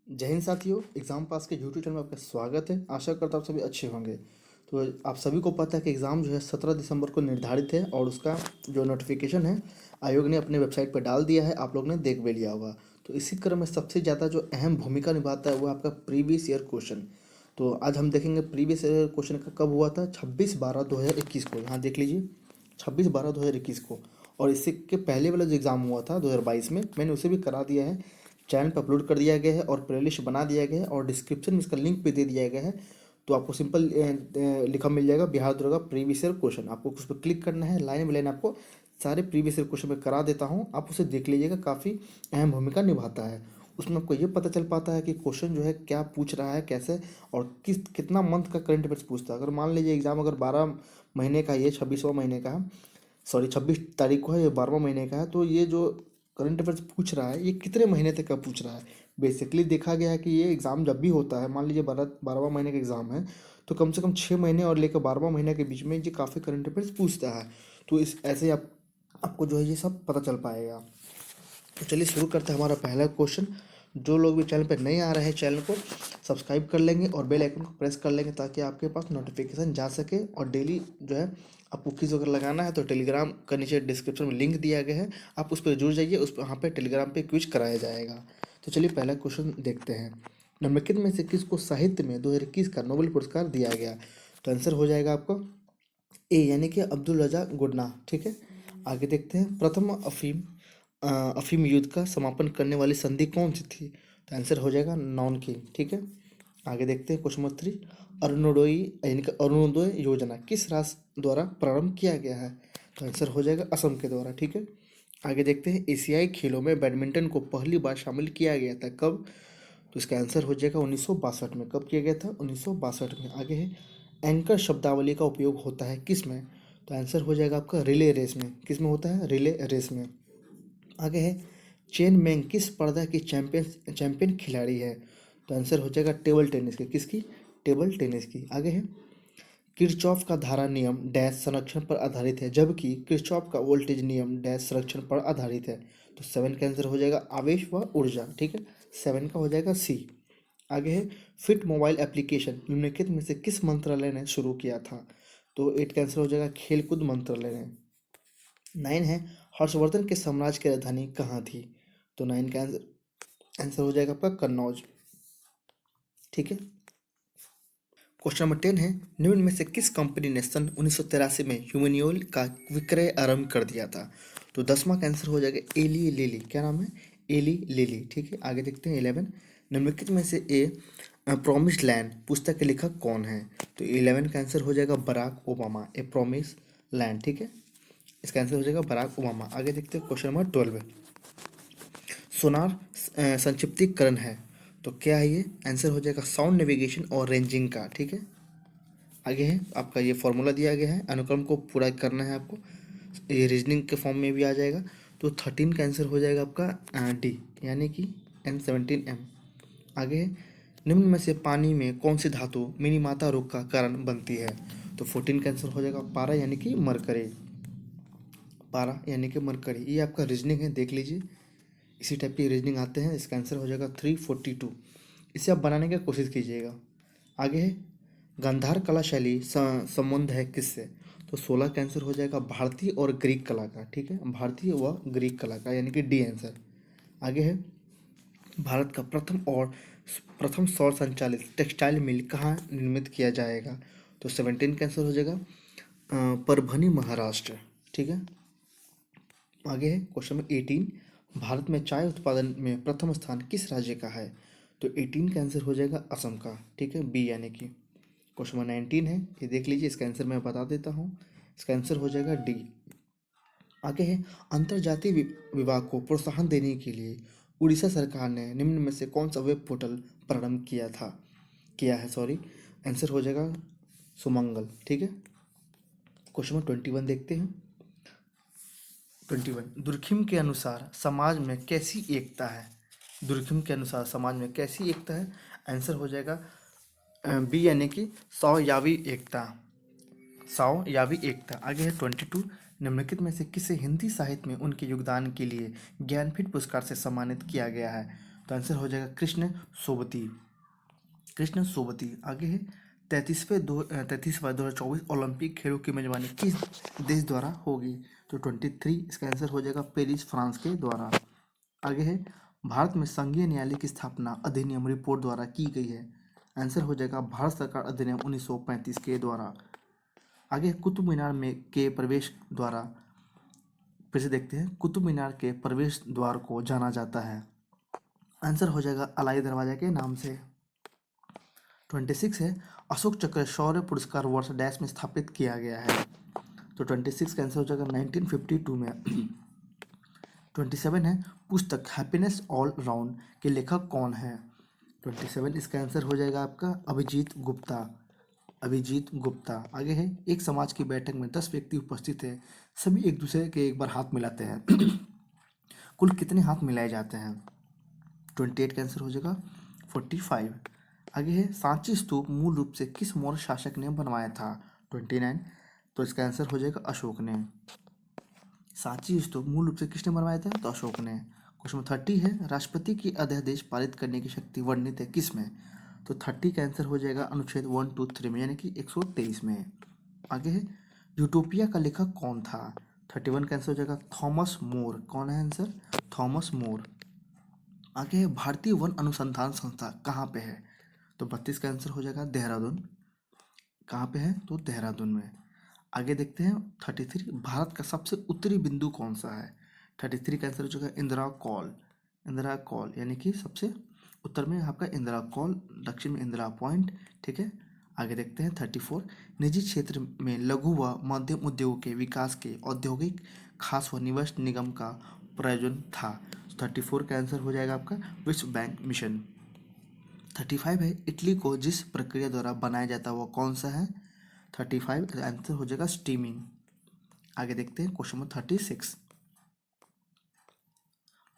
जय हिंद साथियों। Exam pass के यूट्यूब चैनल में आपका स्वागत है। आशा करता हूँ आप सभी अच्छे होंगे। तो आप सभी को पता है कि एग्ज़ाम जो है 17 दिसंबर को निर्धारित है और उसका जो नोटिफिकेशन है आयोग ने अपने वेबसाइट पर डाल दिया है। आप लोग ने देख भी लिया होगा। तो इसी क्रम में सबसे ज़्यादा जो अहम भूमिका निभाता है वो आपका प्रीवियस ईयर क्वेश्चन। तो आज हम देखेंगे प्रीवियस ईयर क्वेश्चन का कब हुआ था। 26/12/2021 को, यहाँ देख लीजिए 26/12/2021 को। और इससे के पहले वाला जो एग्ज़ाम हुआ था 2022 में, मैंने उसे भी करा दिया है। चैनल पर अपलोड कर दिया गया है और प्लेलिस्ट बना दिया गया है और डिस्क्रिप्शन में इसका लिंक भी दे दिया गया है। तो आपको सिंपल लिखा मिल जाएगा बिहार दरोगा प्रीवियस ईयर क्वेश्चन। आपको उस पर क्लिक करना है, लाइन बाय लाइन आपको सारे प्रीवियस ईयर क्वेश्चन में करा देता हूँ। आप उसे देख लीजिएगा, काफ़ी अहम भूमिका निभाता है। उसमें आपको ये पता चल पाता है कि क्वेश्चन जो है क्या पूछ रहा है, कैसे और कितना मंथ का करंट अफेयर्स पूछता है। अगर मान लीजिए एग्जाम अगर 12 महीने का, ये 26वां महीने का है, सॉरी 26 तारीख को है, ये 12वां महीने का है। तो ये जो करंट अफेयर्स पूछ रहा है ये कितने महीने तक का पूछ रहा है। बेसिकली देखा गया है कि ये एग्ज़ाम जब भी होता है, मान लीजिए 12वां महीने का एग्ज़ाम है, तो कम से कम 6 महीने और लेकर 12वां महीने के बीच में ये काफ़ी करंट अफेयर्स पूछता है। तो इस ऐसे आपको जो है ये सब पता चल पाएगा। तो चलिए शुरू करते हैं हमारा पहला क्वेश्चन। जो लोग भी चैनल पर नए आ रहे हैं, चैनल को सब्सक्राइब कर लेंगे और बेल आइकन को प्रेस कर लेंगे ताकि आपके पास नोटिफिकेशन जा सके। और डेली जो है आपको क्विज अगर लगाना है तो टेलीग्राम का नीचे डिस्क्रिप्शन में लिंक दिया गया है, आप उस पर जुड़ जाइए। उस पर वहाँ पर टेलीग्राम पे क्विज कराया जाएगा। तो चलिए पहला क्वेश्चन देखते हैं। निम्नलिखित में से किसको साहित्य में 2021 का नोबेल पुरस्कार दिया गया। तो आंसर हो जाएगा आपका ए, यानी कि अब्दुल रजा गुरनाह। ठीक है, आगे देखते हैं। प्रथम अफीम युद्ध का समापन करने वाली संधि कौन सी थी। तो आंसर हो जाएगा नॉन की। ठीक है, आगे देखते हैं क्वेश्चन नंबर 3। अरुणोदय यानी कि अरुणोदय योजना किस राष्ट्र द्वारा प्रारंभ किया गया है। तो आंसर हो जाएगा असम के द्वारा। ठीक है, आगे देखते हैं। एशियाई खेलों में बैडमिंटन को पहली बार शामिल किया गया था कब। तो इसका आंसर हो जाएगा 1962 में। कब किया गया था? 1962 में। आगे है। एंकर शब्दावली का उपयोग होता है किस में। तो आंसर हो जाएगा आपका रिले रेस में। किस में होता है? रिले रेस में। आगे है। चेन मेंग किस स्पर्धा की चैंपियन खिलाड़ी है। तो आंसर हो जाएगा टेबल टेनिस की। किसकी? टेबल टेनिस की। आगे है। किरचॉफ का धारा नियम डैश संरक्षण पर आधारित है जबकि किरचॉफ का वोल्टेज नियम डैश संरक्षण पर आधारित है। तो 7 का आंसर हो जाएगा आवेश व ऊर्जा। ठीक है, 7 का हो जाएगा सी। आगे है। फिट मोबाइल एप्लीकेशन निम्नलिखित में से किस मंत्रालय ने शुरू किया था। तो 8 का आंसर हो जाएगा खेलकूद मंत्रालय ने। 9 है। हर्षवर्धन के साम्राज्य की राजधानी कहाँ थी। तो 9 का आंसर हो जाएगा आपका कन्नौज। ठीक है, क्वेश्चन नंबर 10 है। निम्न में से किस कंपनी ने सन 1983 में ह्यूमेनियोल का विक्रय आरंभ कर दिया था। तो 10वां का आंसर हो जाएगा एली लिली। क्या नाम है? Ellie Lily. ठीक है, आगे देखते हैं 11। निम्नलिखित में से ए प्रॉमिस्ड लैंड पुस्तक के लेखक कौन है। तो 11 का आंसर हो जाएगा Barack Obama. A promise land. ठीक है, इसका आंसर हो जाएगा बराक ओबामा। आगे देखते हैं क्वेश्चन नंबर 12। सोनार संक्षिप्तीकरण है तो क्या है ये। आंसर हो जाएगा साउंड नेविगेशन और रेंजिंग का। ठीक है, आगे है आपका ये फॉर्मूला दिया गया है, अनुक्रम को पूरा करना है आपको। ये रीजनिंग के फॉर्म में भी आ जाएगा। तो 13 का आंसर हो जाएगा आपका डी, यानी कि N17M। आगे है। निम्न में से पानी में कौन सी धातु मिनीमाता रोग का कारण बनती है। तो 14 का आंसर हो जाएगा पारा, यानी कि मरकरी। पारा यानी कि मरकरी। ये आपका रीजनिंग है, देख लीजिए। इसी टाइप की रीजनिंग आते हैं। इसका आंसर हो जाएगा 342। इसे आप बनाने की कोशिश कीजिएगा। आगे है। गांधार कला शैली संबंध है किससे। तो 16 का आंसर हो जाएगा भारतीय और ग्रीक कला का। ठीक है, भारतीय व ग्रीक कला का, यानी कि डी आंसर। आगे है। भारत का प्रथम सौर संचालित टेक्सटाइल मिल कहाँ निर्मित किया जाएगा। तो 17 का आंसर हो जाएगा परभनी महाराष्ट्र। ठीक है, आगे है क्वेश्चन नंबर 18। भारत में चाय उत्पादन में प्रथम स्थान किस राज्य का है। तो 18 का आंसर हो जाएगा असम का। ठीक है, बी, यानी कि। क्वेश्चन नंबर 19 है, ये देख लीजिए। इसका आंसर मैं बता देता हूँ। इसका आंसर हो जाएगा डी। आगे है। अंतर्जातीय विवाह को प्रोत्साहन देने के लिए उड़ीसा सरकार ने निम्न में से कौन सा वेब पोर्टल प्रारंभ किया है सॉरी। आंसर हो जाएगा सुमंगल। ठीक है, क्वेश्चन नंबर 21 देखते हैं। 21। दुर्खिम के अनुसार समाज में कैसी एकता है। दुर्खिम के अनुसार समाज में कैसी एकता है। आंसर हो जाएगा बी, यानी कि सौयावी एकता। सौयावी एकता। आगे है 22। निम्नलिखित में से किसे हिंदी साहित्य में उनके योगदान के लिए ज्ञानपीठ पुरस्कार से सम्मानित किया गया है। तो आंसर हो जाएगा कृष्ण सोबती। कृष्ण सोबती। आगे है 33वां 2024 ओलंपिक खेलों की मेजबानी किस देश द्वारा होगी? तो 23 इसका आंसर हो जाएगा पेरिस फ्रांस के द्वारा। आगे है भारत में संघीय न्यायालय की स्थापना अधिनियम रिपोर्ट द्वारा की गई है? आंसर हो जाएगा भारत सरकार अधिनियम 1935 के द्वारा। आगे कुतुब मीनार में के प्रवेश द्वारा, फिर से देखते हैं, कुतुब मीनार के प्रवेश द्वार को जाना जाता है? आंसर हो जाएगा अलाई दरवाजा के नाम से। 26 है अशोक चक्र शौर्य पुरस्कार वर्ष डैश में स्थापित किया गया है? तो 26 का आंसर हो जाएगा 1952 में। 27 है पुस्तक हैप्पीनेस ऑल राउंड के लेखक कौन है? 27 इसका आंसर हो जाएगा आपका अभिजीत गुप्ता। अभिजीत गुप्ता। आगे है एक समाज की बैठक में 10 व्यक्ति उपस्थित है, सभी एक दूसरे के एक बार हाथ मिलाते हैं। कुल कितने हाथ मिलाए जाते हैं? 28 का आंसर हो जाएगा 45। आगे है सांची स्तूप मूल रूप से किस मौर्य शासक ने बनवाया था? 29। तो इसका आंसर हो जाएगा अशोक ने। सांची स्तूप मूल रूप से किसने बनवाया था? तो अशोक ने। क्वेश्चन 30 है राष्ट्रपति की अध्यादेश पारित करने की शक्ति वर्णित है किस में? तो 30 का आंसर हो जाएगा अनुच्छेद 123 में, यानी कि 123 में। आगे है यूटोपिया का लेखक कौन था? 31 का आंसर हो जाएगा थॉमस मोर। कौन है आंसर? Thomas More. आगे है भारतीय वन अनुसंधान संस्था कहाँ पे है? तो 32 का आंसर हो जाएगा देहरादून। कहाँ पे है? तो देहरादून में। आगे देखते हैं 33 भारत का सबसे उत्तरी बिंदु कौन सा है? 33 का आंसर हो जाएगा इंदिरा कॉल। इंदिरा कॉल यानी कि सबसे उत्तर में आपका इंदिरा कॉल, दक्षिण में इंदिरा पॉइंट। ठीक है। आगे देखते हैं 34 निजी क्षेत्र में लघु व मध्यम उद्योग के विकास के औद्योगिक खास व निवेश निगम का प्रयोजन था? 34 का आंसर हो जाएगा आपका विश्व बैंक मिशन। 35 है इडली को जिस प्रक्रिया द्वारा बनाया जाता है वो कौन सा है? 35 आंसर हो जाएगा स्टीमिंग। आगे देखते हैं क्वेश्चन नंबर 36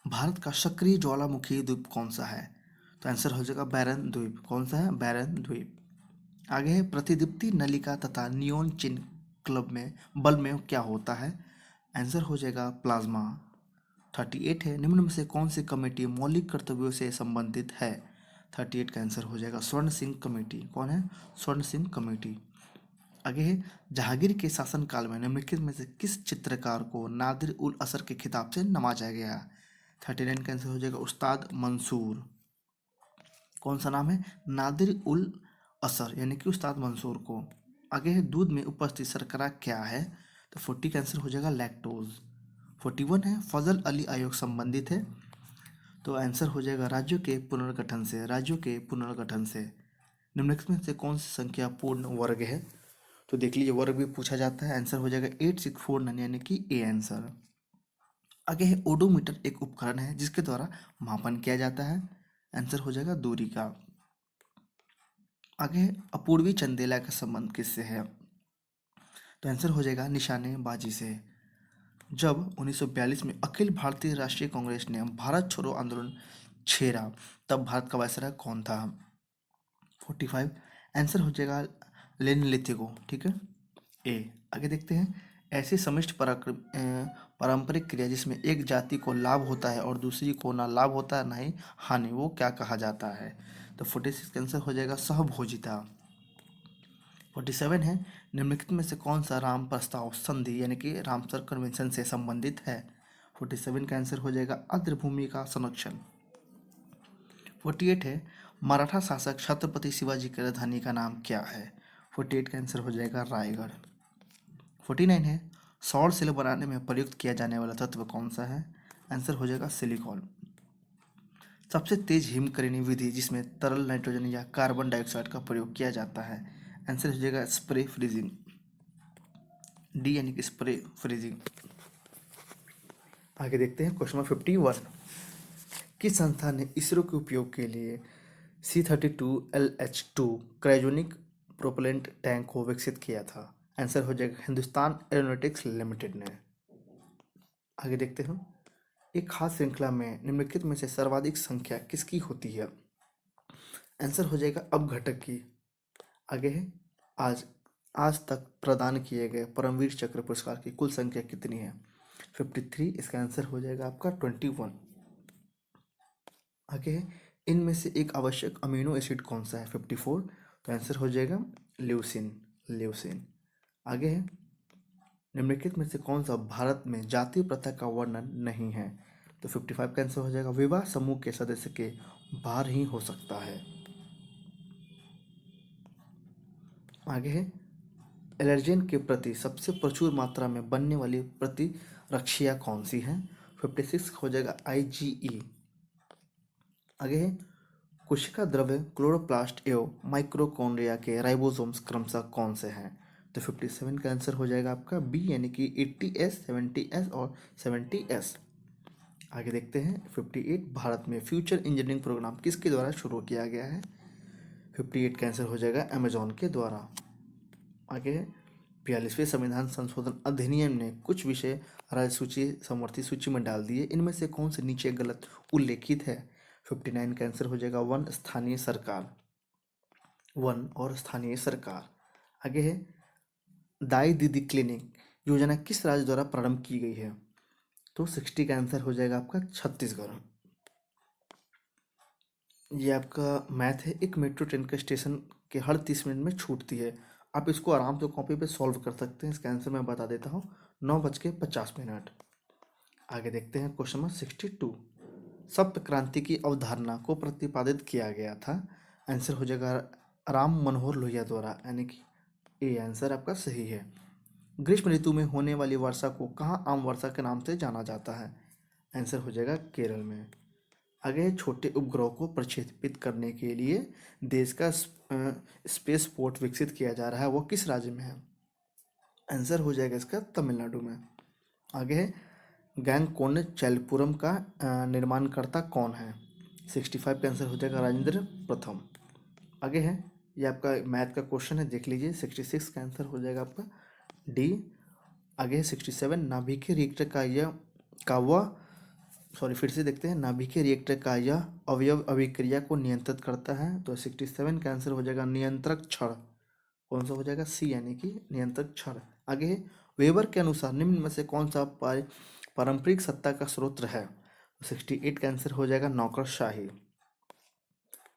भारत का सक्रिय ज्वालामुखी द्वीप कौन सा है? तो आंसर हो जाएगा बैरन द्वीप। कौन सा है? बैरन द्वीप। आगे है प्रतिदीप्ति नलिका तथा नियोन चिन्ह क्लब में बल्ब में क्या होता है? आंसर हो जाएगा प्लाज्मा। 38 है निम्न में से कौन सी कमेटी मौलिक कर्तव्यों से संबंधित है? 38 का आंसर हो जाएगा स्वर्ण सिंह कमेटी। कौन है? स्वर्ण सिंह कमेटी। आगे है जहांगीर के शासनकाल में निम्नलिखित में से किस चित्रकार को नादिर उल असर के खिताब से नवाजा गया? 39 का आंसर हो जाएगा उस्ताद मंसूर। कौन सा नाम है? नादिर उल असर यानी कि उस्ताद मंसूर को। आगे है दूध में उपस्थित शर्करा क्या है? तो 40 का आंसर हो जाएगा लैक्टोज। 41 है फजल अली आयोग संबंधित है? तो आंसर हो जाएगा राज्यों के पुनर्गठन से। राज्यों के पुनर्गठन से। निम्नलिखित में से कौन सी संख्या पूर्ण वर्ग है? तो देख लीजिए वर्ग भी पूछा जाता है। आंसर हो जाएगा 8649 यानी कि ए आंसर। आगे है ओडोमीटर एक उपकरण है जिसके द्वारा मापन किया जाता है? आंसर हो जाएगा दूरी का। आगे है अपूर्वी चंदेला का संबंध किससे है? तो आंसर हो जाएगा निशानेबाजी से। जब 1942 में अखिल भारतीय राष्ट्रीय कांग्रेस ने भारत छोड़ो आंदोलन छेड़ा तब भारत का वायसराय कौन था? 45 आंसर हो जाएगा लेनिन लिथिगो। ठीक है। ए। आगे देखते हैं ऐसी समष्टि पारंपरिक क्रिया जिसमें एक जाति को लाभ होता है और दूसरी को ना लाभ होता है ना ही हानि, वो क्या कहा जाता है? तो 46 का आंसर हो जाएगा सहभोजिता। 47 है निम्नलिखित में से कौन सा राम प्रस्ताव संधि यानी कि रामसर कन्वेंशन से संबंधित है? 47 का आंसर हो जाएगा आर्द्रभूमि का संरक्षण। 48 है मराठा शासक छत्रपति शिवाजी की राजधानी का नाम क्या है? 48 का आंसर हो जाएगा रायगढ़। 49 है सौर सेल बनाने में प्रयुक्त किया जाने वाला तत्व कौन सा है? आंसर हो जाएगा सिलिकॉन। सबसे तेज हिमकरनी विधि जिसमें तरल नाइट्रोजन या कार्बन डाइऑक्साइड का प्रयोग किया जाता है? आंसर हो जाएगा स्प्रे फ्रीजिंग। डी यानी कि स्प्रे फ्रीजिंग। आगे देखते हैं क्वेश्चन नंबर 51 किस संस्था ने इसरो के उपयोग के लिए C-32LH-2 क्रायोजेनिक प्रोपेलेंट टैंक को विकसित किया था? आंसर हो जाएगा हिंदुस्तान एरोनॉटिक्स लिमिटेड ने। आगे देखते हैं एक खास श्रृंखला में निम्नलिखित में से सर्वाधिक संख्या किसकी होती है? आंसर हो जाएगा अपघटक की। आगे है आज आज तक प्रदान किए गए परमवीर चक्र पुरस्कार की कुल संख्या कितनी है? 53। इसका आंसर हो जाएगा आपका 21। आगे है, इनमें से एक आवश्यक अमीनो एसिड कौन सा है? 54। तो आंसर हो जाएगा ल्यूसिन, ल्यूसिन। आगे है, निम्नलिखित में से कौन सा भारत में जातीय प्रथा का वर्णन नहीं है? तो 55 का आंसर हो जाएगा विवाह समूह के सदस्य के बाहर ही हो सकता है। आगे है, एलर्जेन के प्रति सबसे प्रचुर मात्रा में बनने वाली प्रतिरक्षिया कौन सी है? 56 हो जाएगा IgE। आगे है, कोशिका द्रव्य क्लोरोप्लास्ट एवं माइक्रोकॉन्ड्रिया के राइबोसोम्स क्रमशः कौन से हैं? तो 57 का आंसर हो जाएगा आपका बी, यानी कि 80S, 70S और 70S। आगे देखते हैं 58, भारत में फ्यूचर इंजीनियरिंग प्रोग्राम किसके द्वारा शुरू किया गया है? 58 का आंसर हो जाएगा अमेजॉन के द्वारा। आगे 42वें संविधान संशोधन अधिनियम ने कुछ विषय राज्य सूची समवर्ती सूची में डाल दिए, इनमें से कौन से नीचे गलत उल्लेखित है? 59 का आंसर हो जाएगा वन स्थानीय सरकार, वन और स्थानीय सरकार। आगे है, दाई दीदी क्लिनिक योजना किस राज्य द्वारा प्रारंभ की गई है? तो 60 का आंसर हो जाएगा आपका छत्तीसगढ़। ये आपका मैथ है, एक मेट्रो ट्रेन का स्टेशन के हर 30 मिनट में छूटती है। आप इसको आराम से कॉपी पे सॉल्व कर सकते हैं। इसका आंसर मैं बता देता हूँ, 9:50। आगे देखते हैं क्वेश्चन नंबर 62, सप्त क्रांति की अवधारणा को प्रतिपादित किया गया था? आंसर हो जाएगा राम मनोहर लोहिया द्वारा, यानी कि ए आंसर आपका सही है। ग्रीष्म ऋतु में होने वाली वर्षा को कहाँ आम वर्षा के नाम से जाना जाता है? आंसर हो जाएगा केरल में। आगे छोटे उपग्रहों को प्रक्षेपित करने के लिए देश का स्पेस पोर्ट विकसित किया जा रहा है, वो किस राज्य में है? आंसर हो जाएगा इसका तमिलनाडु में। आगे है, गैंगकोन चैलपुरम का निर्माणकर्ता कौन है? 65 का आंसर हो जाएगा राजेंद्र प्रथम। आगे है, ये आपका मैथ का क्वेश्चन है, देख लीजिए। 66 का आंसर हो जाएगा आपका डी। आगे है 67, नाभिकीय रिएक्टर का यह का वह सॉरी फिर से देखते हैं, नाभिकीय रिएक्टर का यह अवयव अभिक्रिया को नियंत्रित करता है? तो 67 का आंसर हो जाएगा नियंत्रक क्षण। कौन सा हो जाएगा? सी, यानी कि नियंत्रक क्षण। आगे है, वेबर के अनुसार निम्न में से कौन सा पारंपरिक सत्ता का स्रोत है? 68 का आंसर हो जाएगा नौकरशाही।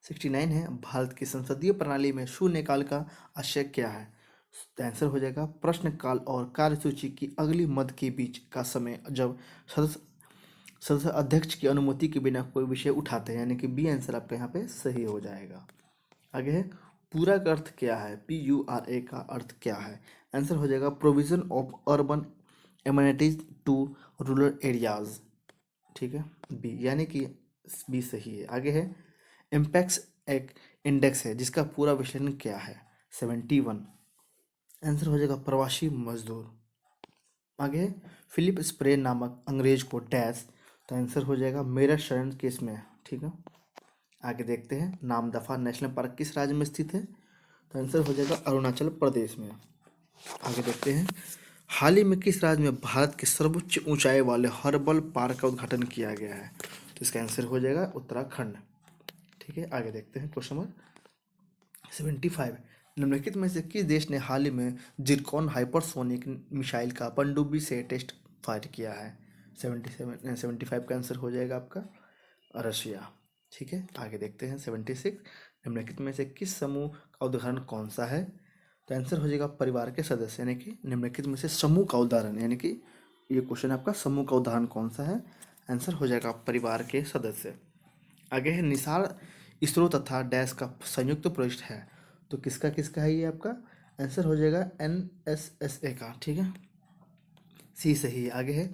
69 है, भारत की संसदीय प्रणाली में शून्यकाल का आशय क्या है? आंसर हो जाएगा प्रश्नकाल और कार्यसूची की अगली मद के बीच का समय, जब सदस्य अध्यक्ष की अनुमति के बिना कोई विषय उठाते हैं, यानी कि बी आंसर आपका यहाँ पे सही हो जाएगा। आगे है, पूरा का अर्थ क्या है? PURA का अर्थ क्या है? आंसर हो जाएगा provision of urban amenities to rural areas. ठीक है, बी, यानी कि बी सही है। आगे है, इम्पैक्स एक इंडेक्स है जिसका पूरा विश्लेषण क्या है? 71। आंसर हो जाएगा प्रवासी मजदूर। आगे है, फिलिप स्प्रे नामक अंग्रेज को डैश, तो आंसर हो जाएगा मेरठ शरण केस में। ठीक है, आगे देखते हैं, नामदफा नेशनल पार्क किस राज्य में स्थित है? तो आंसर हो जाएगा अरुणाचल प्रदेश में। आगे देखते हैं, हाल ही में किस राज्य में भारत के सर्वोच्च ऊंचाई वाले हर्बल पार्क का उद्घाटन किया गया है? तो इसका आंसर हो जाएगा उत्तराखंड। ठीक है, आगे देखते हैं क्वेश्चन नंबर 75, निम्नलिखित में से किस देश ने हाल ही में जिरकॉन हाइपरसोनिक मिसाइल का पनडुब्बी से टेस्ट फायर किया है? 75 का आंसर हो जाएगा आपका रशिया। ठीक है, आगे देखते हैं 76, निम्नलिखित में से किस समूह का उदाहरण कौन सा है? तो आंसर हो जाएगा परिवार के सदस्य, यानी कि निम्नलिखित में से समूह का उदाहरण, यानी कि ये क्वेश्चन आपका समूह का उदाहरण कौन सा है? आंसर हो जाएगा परिवार के सदस्य। आगे है, निसार इसरो तथा डैश का संयुक्त प्रोजेक्ट है, तो किसका किसका है ये आपका? आंसर हो जाएगा NSSA का। ठीक है, सी सही है। आगे है,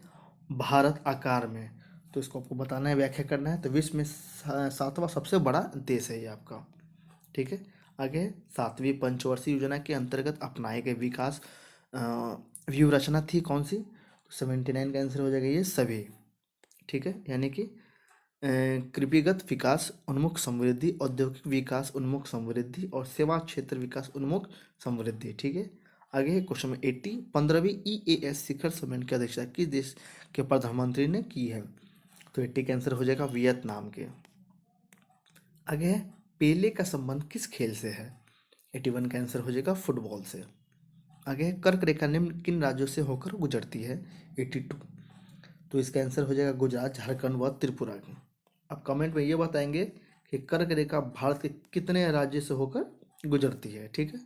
भारत आकार में, तो इसको आपको बताना है, व्याख्या करना है। तो विश्व में 7वां सबसे बड़ा देश है ये आपका। ठीक है, आगे है, 7वीं पंचवर्षीय योजना के अंतर्गत अपनाए गए विकास व्यू रचना थी कौन सी? 79 का आंसर हो जाएगा ये सभी। ठीक है, यानी कि कृषिगत विकास उन्मुख समृद्धि, औद्योगिक विकास उन्मुख समृद्धि और सेवा क्षेत्र विकास उन्मुख समृद्धि। ठीक है, आगे है क्वेश्चन 80, 15वीं EAS शिखर सम्मेलन की अध्यक्षता किस देश के प्रधानमंत्री ने की है? तो 80 का आंसर हो जाएगा वियतनाम के। आगे है, पेले का संबंध किस खेल से है? 81 का आंसर हो जाएगा फुटबॉल से। आगे है, कर्क रेखा निम्न किन राज्यों से होकर गुजरती है? 82, तो इसका आंसर हो जाएगा गुजरात, झारखंड व त्रिपुरा की। आप कमेंट में ये बताएंगे कि कर्क रेखा भारत के कितने राज्य से होकर गुजरती है। ठीक है,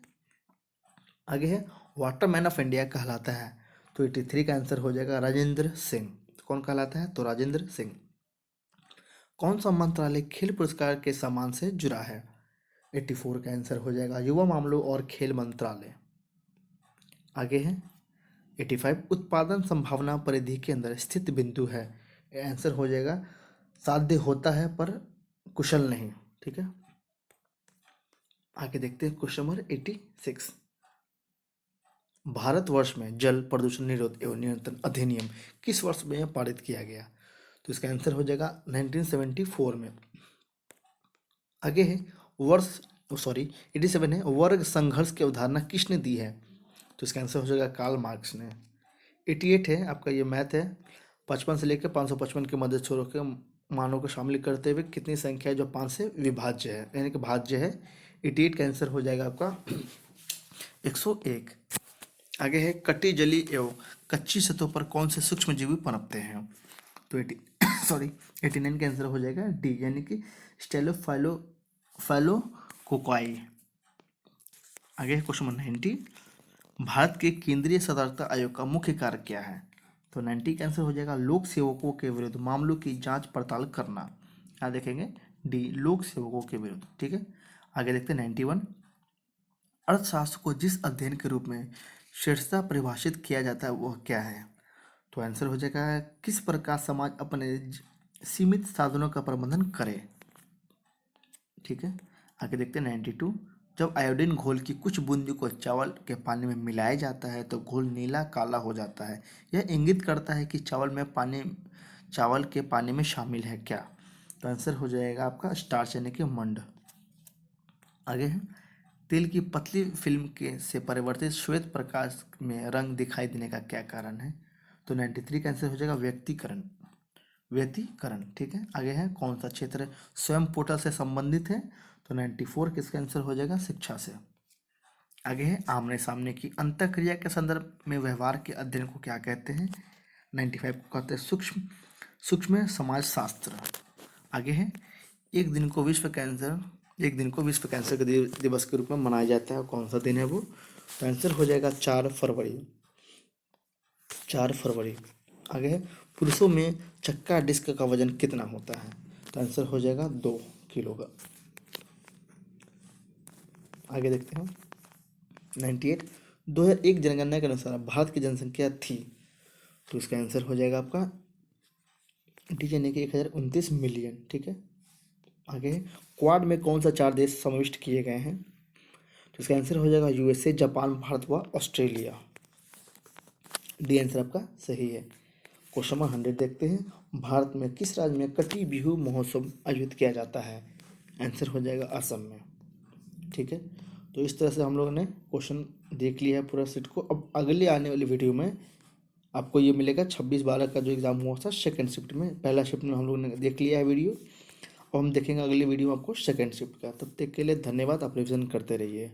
आगे है वाटर मैन ऑफ इंडिया कहलाता है, तो 83 का आंसर हो जाएगा राजेंद्र सिंह। कौन कहलाता है? तो राजेंद्र सिंह। कौन सा मंत्रालय खेल पुरस्कार के सम्मान से जुड़ा है? 84 का आंसर हो जाएगा युवा मामलों और खेल मंत्रालय। आगे है 85 उत्पादन संभावना परिधि के अंदर स्थित बिंदु है। आंसर हो जाएगा साध्य होता है पर कुशल नहीं। ठीक है, आगे देखते हैं क्वेश्चन नंबर 86। भारतवर्ष में जल प्रदूषण निरोध एवं नियंत्रण अधिनियम किस वर्ष में पारित किया गया? तो इसका आंसर हो जाएगा 1974 में। आगे है वर्ष 87 है वर्ग संघर्ष की अवधारणा किसने दी है? तो इसका आंसर हो जाएगा कार्ल मार्क्स ने। 88 है आपका ये मैथ है, 55 से लेकर 555 के मध्य छोरों के मानों को शामिल करते हुए कितनी संख्या है जो 5 से विभाज्य है, यानी कि भाज्य है। 88 का आंसर हो जाएगा आपका 101। आगे है कटी जली एवं कच्ची सतहों पर कौन से सूक्ष्म जीवी पनपते हैं? तो 89 का आंसर हो जाएगा डी, यानी कि स्टेलोफाइलोकोकाई। आगे है क्वेश्चन नंबर 90। भारत के केंद्रीय सतर्कता आयोग का मुख्य कार्य क्या है? तो 90 का आंसर हो जाएगा लोक सेवकों के विरुद्ध मामलों की जांच पड़ताल करना। क्या देखेंगे? डी, लोक सेवकों के विरुद्ध। ठीक है, आगे देखते हैं 91। अर्थशास्त्र को जिस अध्ययन के रूप में शीर्षता परिभाषित किया जाता है वह क्या है? तो आंसर हो जाएगा किस प्रकार समाज अपने सीमित साधनों का प्रबंधन करे। ठीक है, आगे देखते हैं 92। जब आयोडीन घोल की कुछ बूंदी को चावल के पानी में मिलाया जाता है तो घोल नीला काला हो जाता है, यह इंगित करता है कि चावल के पानी में शामिल है क्या? तो आंसर हो जाएगा आपका स्टार्च, यानी कि मंड। आगे है तेल की पतली फिल्म के से परिवर्तित श्वेत प्रकाश में रंग दिखाई देने का क्या कारण है? तो 93 का आंसर हो जाएगा व्यतिकरण। ठीक है, आगे है कौन सा क्षेत्र स्वयं पोर्टल से संबंधित है? तो 94 किसका आंसर हो जाएगा शिक्षा से। आगे है आमने सामने की अंतःक्रिया के संदर्भ में व्यवहार के अध्ययन को क्या कहते हैं? 95 को कहते हैं सूक्ष्म समाजशास्त्र। आगे है एक दिन को विश्व कैंसर के दिवस के रूप में मनाया जाता है, कौन सा दिन है वो? तो आंसर हो जाएगा 4 फरवरी। आगे है पुरुषों में चक्का डिस्क का वजन कितना होता है? तो आंसर हो जाएगा 2 किलो का। आगे देखते हैं 98। 2001 जनगणना के अनुसार भारत की जनसंख्या थी, तो इसका आंसर हो जाएगा आपका डी, यानी कि 1029 मिलियन। ठीक है, आगे क्वाड में कौन सा 4 देश समाविष्ट किए गए हैं? तो इसका आंसर हो जाएगा यूएसए, जापान, भारत व ऑस्ट्रेलिया। डी आंसर आपका सही है। क्वेश्चन नंबर 100 देखते हैं। भारत में किस राज्य में कटी बिहू महोत्सव आयोजित किया जाता है? आंसर हो जाएगा असम में। ठीक है, तो इस तरह से हम लोगों ने क्वेश्चन देख लिया है पूरा सेट को। अब अगले आने वाली वीडियो में आपको ये मिलेगा 26/12 का जो एग्ज़ाम हुआ था सेकंड शिफ्ट में। पहला शिफ्ट में हम लोगों ने देख लिया है वीडियो, और हम देखेंगे अगली वीडियो में आपको सेकंड शिफ्ट का। तब तक के लिए धन्यवाद, आप रिविजन करते रहिए।